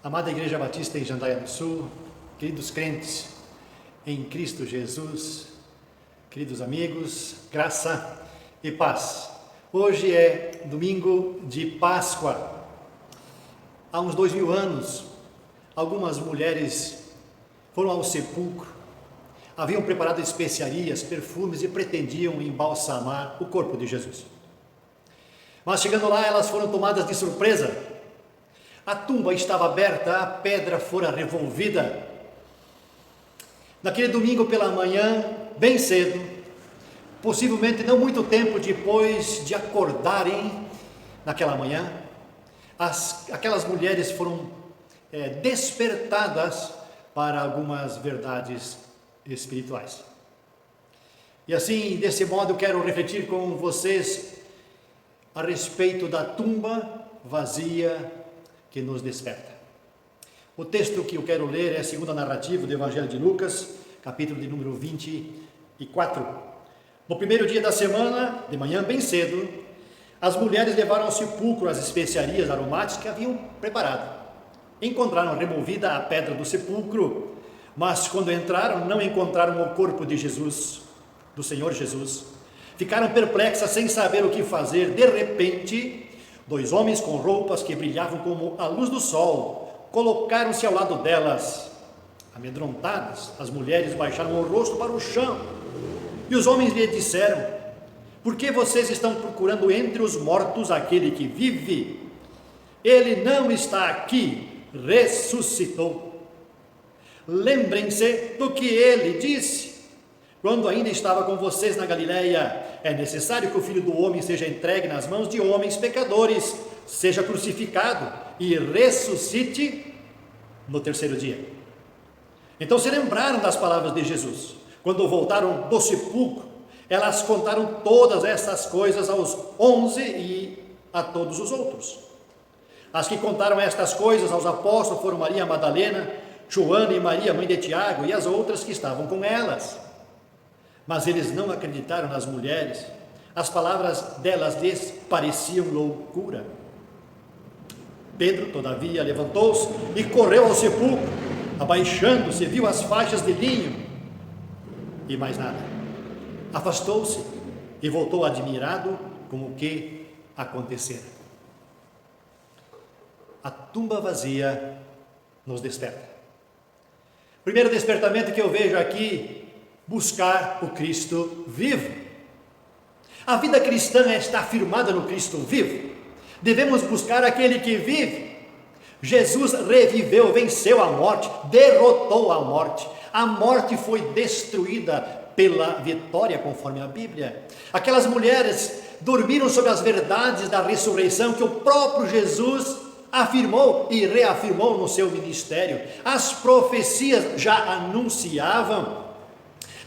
Amada Igreja Batista em Jandaia do Sul, queridos crentes em Cristo Jesus, queridos amigos, graça e paz. Hoje é domingo de Páscoa. Há uns 2000 anos, algumas mulheres foram ao sepulcro, haviam preparado especiarias, perfumes e pretendiam embalsamar o corpo de Jesus. Mas chegando lá, elas foram tomadas de surpresa. A tumba estava aberta, a pedra fora revolvida. Naquele domingo pela manhã, bem cedo, possivelmente não muito tempo depois de acordarem naquela manhã, aquelas mulheres foram despertadas para algumas verdades espirituais. E assim, desse modo, eu quero refletir com vocês a respeito da tumba vazia que nos desperta. O texto que eu quero ler é a segunda narrativa do Evangelho de Lucas, capítulo de número 24. No primeiro dia da semana, de manhã bem cedo, as mulheres levaram ao sepulcro as especiarias aromáticas que haviam preparado. Encontraram removida a pedra do sepulcro, mas quando entraram não encontraram o corpo de Jesus, do Senhor Jesus. Ficaram perplexas sem saber o que fazer. De repente, dois homens com roupas que brilhavam como a luz do sol colocaram-se ao lado delas. Amedrontadas, as mulheres baixaram o rosto para o chão. E os homens lhe disseram: por que vocês estão procurando entre os mortos aquele que vive? Ele não está aqui, ressuscitou. Lembrem-se do que ele disse quando ainda estava com vocês na Galileia: é necessário que o Filho do Homem seja entregue nas mãos de homens pecadores, seja crucificado e ressuscite no terceiro dia. Então se lembraram das palavras de Jesus. Quando voltaram do sepulcro, elas contaram todas essas coisas aos 11 e a todos os outros. As que contaram estas coisas aos apóstolos foram Maria Madalena, Joana e Maria, mãe de Tiago, e as outras que estavam com elas. Mas eles não acreditaram nas mulheres. As palavras delas lhes pareciam loucura. Pedro, todavia, levantou-se e correu ao sepulcro. Abaixando-se, viu as faixas de linho e mais nada. Afastou-se e voltou admirado com o que acontecera. A tumba vazia nos desperta. Primeiro despertamento que eu vejo aqui: buscar o Cristo vivo. A vida cristã está firmada no Cristo vivo. Devemos buscar aquele que vive. Jesus reviveu, venceu a morte, derrotou a morte. A morte foi destruída pela vitória, conforme a Bíblia. Aquelas mulheres dormiram sobre as verdades da ressurreição que o próprio Jesus afirmou e reafirmou no seu ministério. As profecias já anunciavam.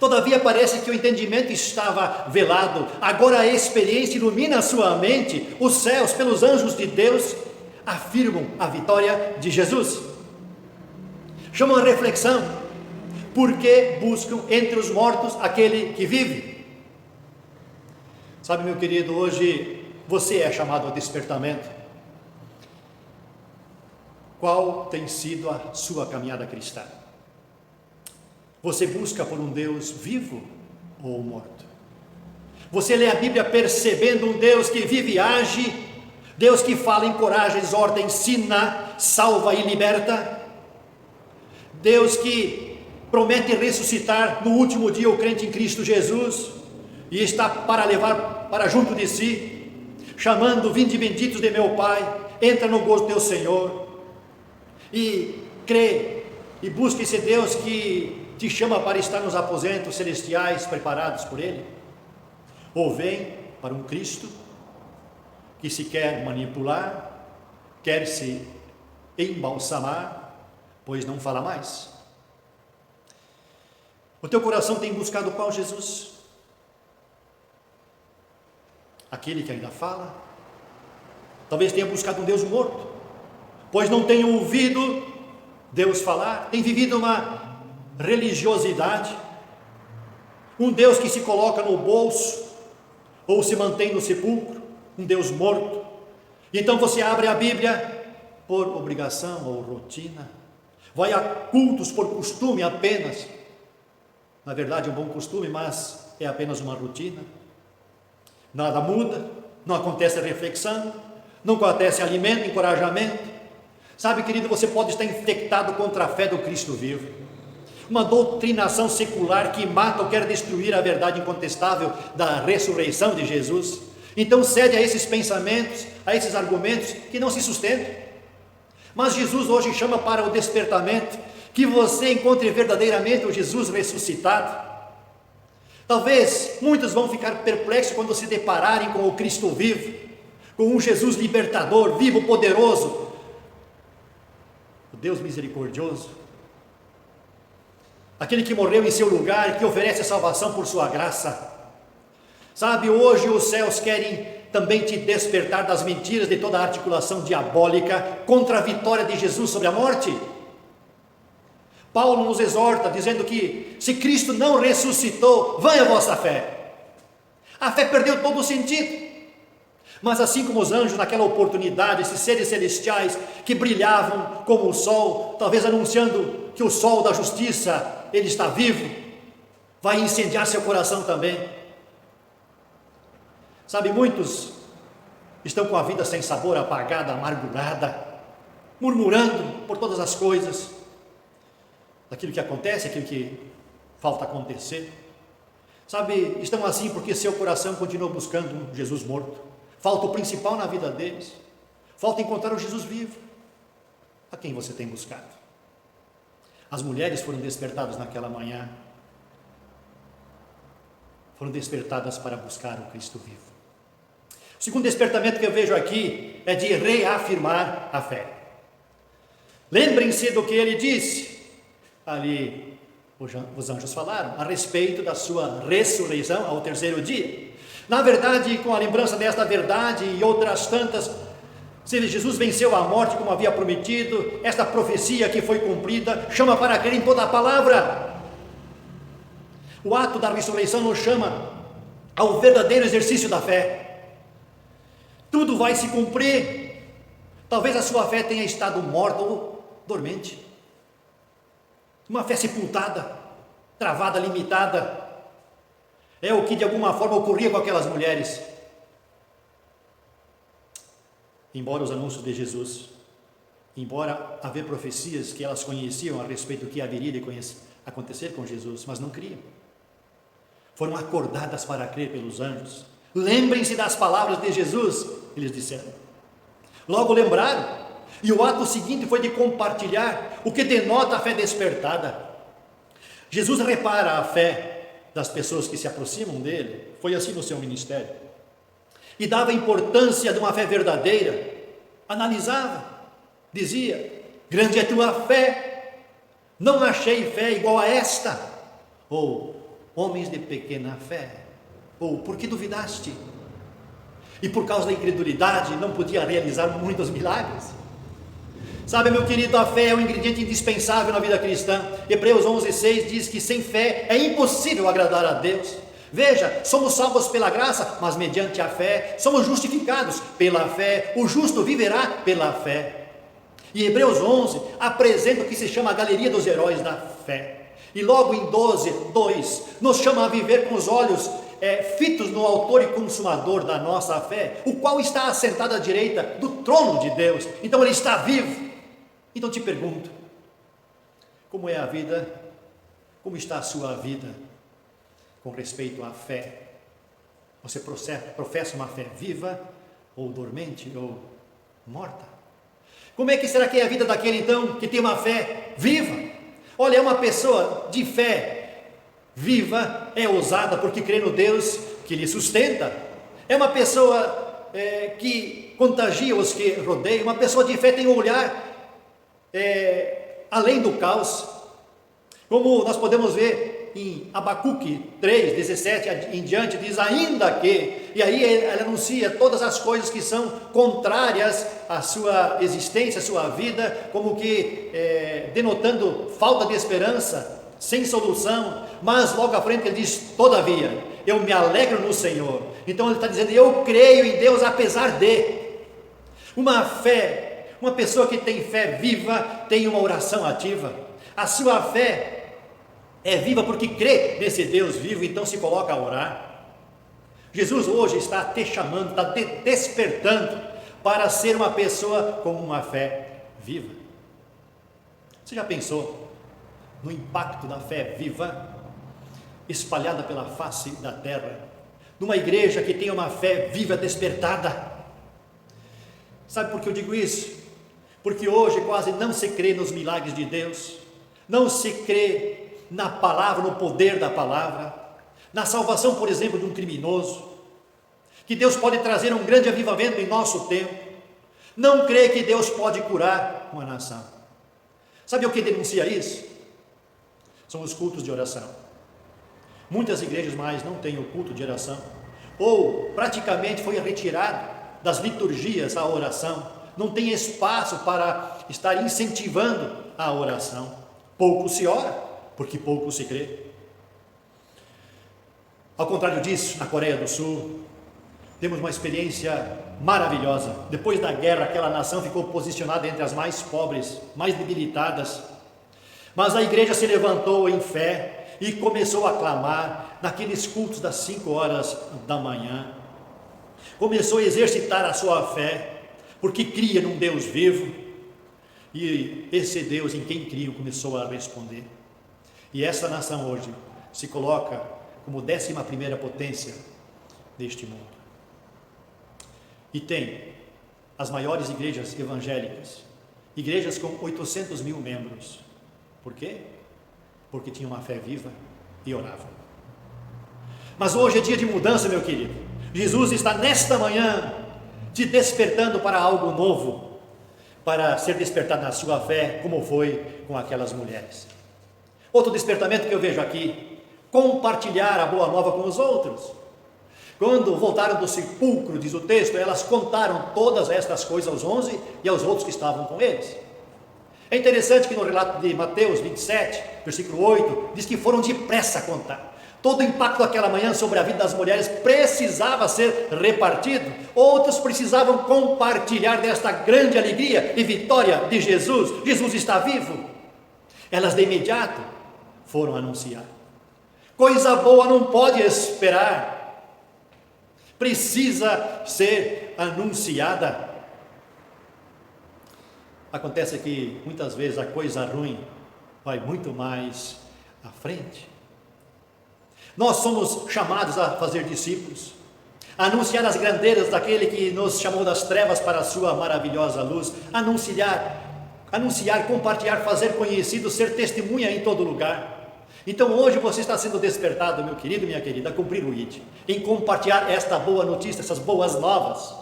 Todavia parece que o entendimento estava velado. Agora a experiência ilumina a sua mente. Os céus, pelos anjos de Deus, afirmam a vitória de Jesus. Chama a reflexão: por que buscam entre os mortos aquele que vive? Sabe, meu querido, hoje você é chamado ao despertamento. Qual tem sido a sua caminhada cristã? Você busca por um Deus vivo ou morto? Você lê a Bíblia percebendo um Deus que vive e age, Deus que fala, encoraja, exorta, ensina, salva e liberta, Deus que promete ressuscitar no último dia o crente em Cristo Jesus e está para levar para junto de si, chamando: vinde benditos de meu Pai, entra no gozo do teu Senhor. E crê e busca esse Deus que te chama para estar nos aposentos celestiais preparados por Ele. Ou vem para um Cristo que se quer manipular, quer se embalsamar, pois não fala mais. O teu coração tem buscado qual Jesus? Aquele que ainda fala? Talvez tenha buscado um Deus morto, pois não tem ouvido Deus falar, tem vivido uma religiosidade, um Deus que se coloca no bolso ou se mantém no sepulcro, um Deus morto. Então você abre a Bíblia, por obrigação ou rotina, vai a cultos por costume apenas, na verdade é um bom costume, mas é apenas uma rotina, nada muda, não acontece reflexão, não acontece alimento, encorajamento. Sabe, querido, você pode estar infectado contra a fé do Cristo vivo, uma doutrinação secular que mata ou quer destruir a verdade incontestável da ressurreição de Jesus. Então cede a esses pensamentos, a esses argumentos que não se sustentam. Mas Jesus hoje chama para o despertamento, que você encontre verdadeiramente o Jesus ressuscitado. Talvez muitos vão ficar perplexos quando se depararem com o Cristo vivo, com um Jesus libertador, vivo, poderoso, o Deus misericordioso, aquele que morreu em seu lugar, que oferece a salvação por sua graça. Sabe, hoje os céus querem também te despertar das mentiras de toda a articulação diabólica contra a vitória de Jesus sobre a morte. Paulo nos exorta, dizendo que se Cristo não ressuscitou, vã é a vossa fé. A fé perdeu todo o sentido. Mas assim como os anjos naquela oportunidade, esses seres celestiais que brilhavam como o sol, talvez anunciando que o sol da justiça, ele está vivo, vai incendiar seu coração também. Sabe, muitos estão com a vida sem sabor, apagada, amargurada, murmurando por todas as coisas, daquilo que acontece, aquilo que falta acontecer. Sabe, estão assim porque seu coração continua buscando um Jesus morto. Falta o principal na vida deles, falta encontrar o Jesus vivo. A quem você tem buscado? As mulheres foram despertadas naquela manhã, foram despertadas para buscar o Cristo vivo. O segundo despertamento que eu vejo aqui é de reafirmar a fé. Lembrem-se do que ele disse, ali os anjos falaram, a respeito da sua ressurreição ao terceiro dia. Na verdade, com a lembrança desta verdade e outras tantas, se Jesus venceu a morte como havia prometido, esta profecia que foi cumprida, chama para crer em toda a palavra. O ato da ressurreição nos chama ao verdadeiro exercício da fé. Tudo vai se cumprir. Talvez a sua fé tenha estado morta ou dormente. Uma fé sepultada, travada, limitada. É o que de alguma forma ocorria com aquelas mulheres. Embora os anúncios de Jesus, embora haver profecias que elas conheciam a respeito do que haveria de acontecer com Jesus, mas não criam. Foram acordadas para crer pelos anjos. Lembrem-se das palavras de Jesus, eles disseram. Logo lembraram, e o ato seguinte foi de compartilhar, o que denota a fé despertada. Jesus repara a fé das pessoas que se aproximam dele, foi assim no seu ministério, e dava importância de uma fé verdadeira, analisava, dizia, grande é tua fé, não achei fé igual a esta, ou homens de pequena fé, ou por que duvidaste? E por causa da incredulidade não podia realizar muitos milagres. Sabe, meu querido, a fé é um ingrediente indispensável na vida cristã. Hebreus 11:6 diz que sem fé é impossível agradar a Deus. Veja, somos salvos pela graça, mas mediante a fé, somos justificados pela fé, o justo viverá pela fé. E Hebreus 11 apresenta o que se chama a galeria dos heróis da fé. E logo em 12:2 nos chama a viver com os olhos fitos no autor e consumador da nossa fé, o qual está assentado à direita do trono de Deus. Então ele está vivo. Então te pergunto, como é a vida, como está a sua vida com respeito à fé? Você professa uma fé viva, ou dormente, ou morta? Como é que será que é a vida daquele então, que tem uma fé viva? Olha, é uma pessoa de fé viva, é ousada porque crê no Deus que lhe sustenta. É uma pessoa que contagia os que rodeiam. Uma pessoa de fé tem um olhar além do caos, como nós podemos ver em Abacuque 3:17 em diante, diz ainda que, e aí ele anuncia todas as coisas que são contrárias à sua existência, à sua vida, como que denotando falta de esperança, sem solução, mas logo à frente ele diz, todavia, eu me alegro no Senhor. Então ele está dizendo, eu creio em Deus apesar de. Uma fé, Uma pessoa que tem fé viva tem uma oração ativa. A sua fé é viva porque crê nesse Deus vivo, então se coloca a orar. Jesus hoje está te chamando, está te despertando para ser uma pessoa com uma fé viva. Você já pensou no impacto da fé viva espalhada pela face da terra, numa igreja que tem uma fé viva despertada? Sabe por que eu digo isso? Porque hoje quase não se crê nos milagres de Deus, não se crê na palavra, no poder da palavra, na salvação, por exemplo, de um criminoso, que Deus pode trazer um grande avivamento em nosso tempo. Não crê que Deus pode curar uma nação. Sabe o que denuncia isso? São os cultos de oração. Muitas igrejas mais não têm o culto de oração, ou praticamente foi retirado das liturgias a oração, não tem espaço para estar incentivando a oração. Pouco se ora, porque pouco se crê. Ao contrário disso, na Coreia do Sul, temos uma experiência maravilhosa. Depois da guerra, aquela nação ficou posicionada entre as mais pobres, mais debilitadas, mas a igreja se levantou em fé e começou a clamar naqueles cultos das 5 horas da manhã. Começou a exercitar a sua fé, porque cria num Deus vivo, e esse Deus em quem criam começou a responder. E essa nação hoje se coloca como 11ª potência deste mundo. E tem as maiores igrejas evangélicas, igrejas com 800 mil membros. Por quê? Porque tinha uma fé viva e orava. Mas hoje é dia de mudança, meu querido. Jesus está nesta manhã te despertando para algo novo, para ser despertado na sua fé, como foi com aquelas mulheres. Outro despertamento que eu vejo aqui: compartilhar a boa nova com os outros. Quando voltaram do sepulcro, diz o texto, elas contaram todas estas coisas aos 11 e aos outros que estavam com eles. É interessante que no relato de Mateus 27, versículo 8, diz que foram depressa a contar. Todo o impacto daquela manhã sobre a vida das mulheres precisava ser repartido. Outros precisavam compartilhar desta grande alegria e vitória de Jesus. Jesus está vivo. Elas de imediato foram anunciar. Coisa boa não pode esperar. Precisa ser anunciada. Acontece que muitas vezes a coisa ruim vai muito mais à frente. Nós somos chamados a fazer discípulos, a anunciar as grandezas daquele que nos chamou das trevas para a sua maravilhosa luz, anunciar, compartilhar, fazer conhecido, ser testemunha em todo lugar. Então hoje você está sendo despertado, meu querido, minha querida, a cumprir o ID, em compartilhar esta boa notícia, essas boas novas.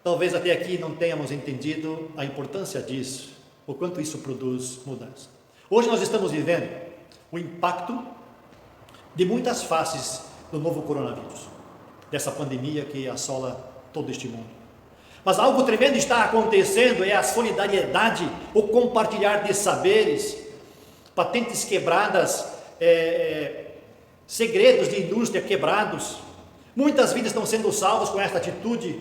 Talvez até aqui não tenhamos entendido a importância disso, o quanto isso produz mudança. Hoje nós estamos vivendo o impacto de muitas faces do novo coronavírus, dessa pandemia que assola todo este mundo. Mas algo tremendo está acontecendo, é a solidariedade, o compartilhar de saberes, patentes quebradas, segredos de indústria quebrados. Muitas vidas estão sendo salvas com esta atitude,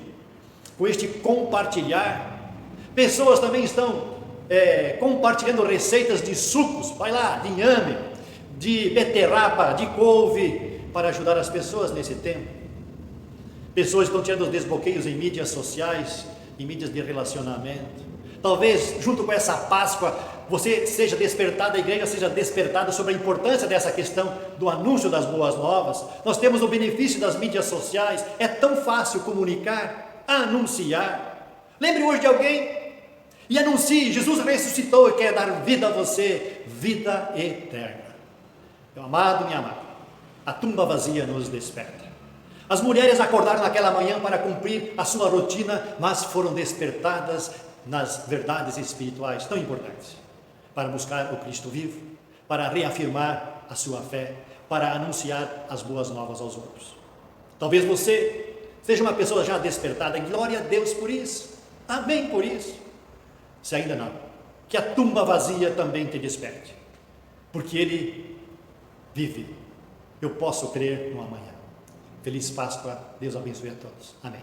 com este compartilhar. Pessoas também estão compartilhando receitas de sucos, vai lá, de inhame, de beterraba, de couve, para ajudar as pessoas nesse tempo. Pessoas estão tirando os desbloqueios em mídias sociais, em mídias de relacionamento. Talvez junto com essa Páscoa você seja despertado, a igreja seja despertada sobre a importância dessa questão do anúncio das boas novas. Nós temos o benefício das mídias sociais, é tão fácil comunicar, anunciar. Lembre hoje de alguém e anuncie: Jesus ressuscitou e quer dar vida a você, vida eterna. Meu amado, minha amada, a tumba vazia nos desperta. As mulheres acordaram naquela manhã para cumprir a sua rotina, mas foram despertadas nas verdades espirituais tão importantes, para buscar o Cristo vivo, para reafirmar a sua fé, para anunciar as boas novas aos outros. Talvez você seja uma pessoa já despertada, glória a Deus por isso, amém por isso. Se ainda não, que a tumba vazia também te desperte, porque Ele vive. Eu posso crer no amanhã. Feliz Páscoa, Deus abençoe a todos, amém.